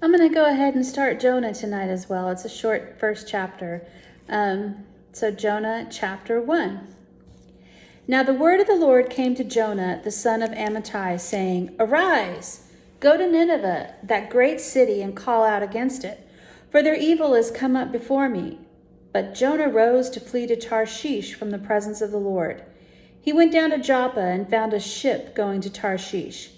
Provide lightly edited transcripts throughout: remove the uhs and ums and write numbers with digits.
I'm going to go ahead and start Jonah tonight as well. It's a short first chapter. So Jonah chapter 1. Now the word of the Lord came to Jonah, the son of Amittai, saying, Arise, go to Nineveh, that great city, and call out against it, for their evil has come up before me. But Jonah rose to flee to Tarshish from the presence of the Lord. He went down to Joppa and found a ship going to Tarshish.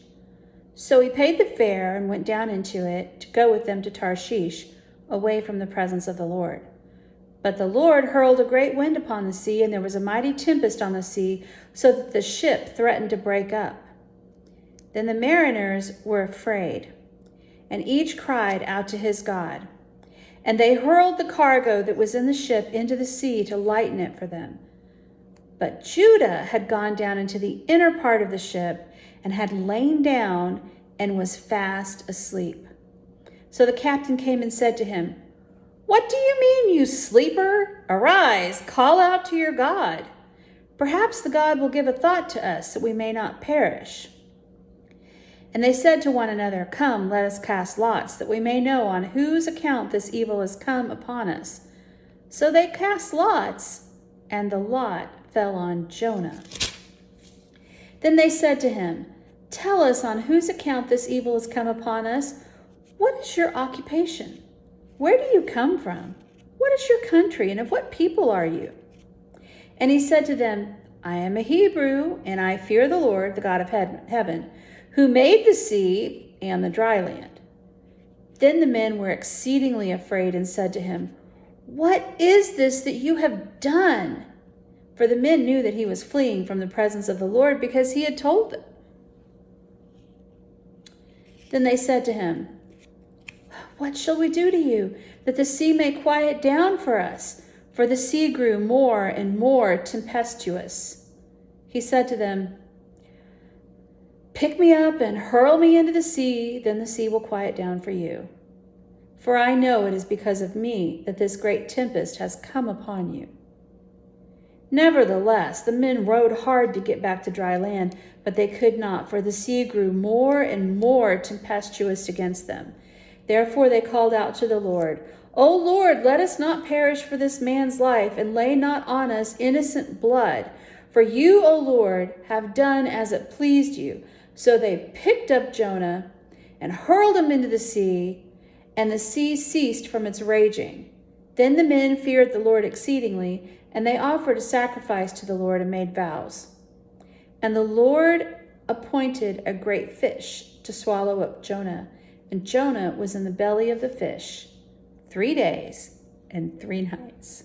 So he paid the fare and went down into it to go with them to Tarshish, away from the presence of the Lord. But the Lord hurled a great wind upon the sea, and there was a mighty tempest on the sea, so that the ship threatened to break up. Then the mariners were afraid, and each cried out to his God. And they hurled the cargo that was in the ship into the sea to lighten it for them. But Judah had gone down into the inner part of the ship and had lain down and was fast asleep. So the captain came and said to him, What do you mean, you sleeper? Arise, call out to your God. Perhaps the God will give a thought to us that we may not perish. And they said to one another, Come, let us cast lots, that we may know on whose account this evil has come upon us. So they cast lots, and the lot fell on Jonah. Then they said to him, Tell us on whose account this evil has come upon us. What is your occupation? Where do you come from? What is your country, and of what people are you? And he said to them, I am a Hebrew, and I fear the Lord, the God of heaven, who made the sea and the dry land. Then the men were exceedingly afraid and said to him, What is this that you have done? For the men knew that he was fleeing from the presence of the Lord, because he had told them. Then they said to him, What shall we do to you, that the sea may quiet down for us? For the sea grew more and more tempestuous. He said to them, Pick me up and hurl me into the sea, then the sea will quiet down for you. For I know it is because of me that this great tempest has come upon you. Nevertheless, the men rowed hard to get back to dry land, but they could not, for the sea grew more and more tempestuous against them. Therefore they called out to the Lord, O Lord, let us not perish for this man's life, and lay not on us innocent blood. For you, O Lord, have done as it pleased you. So they picked up Jonah and hurled him into the sea, and the sea ceased from its raging. Then the men feared the Lord exceedingly, and they offered a sacrifice to the Lord and made vows. And the Lord appointed a great fish to swallow up Jonah, and Jonah was in the belly of the fish 3 days and 3 nights.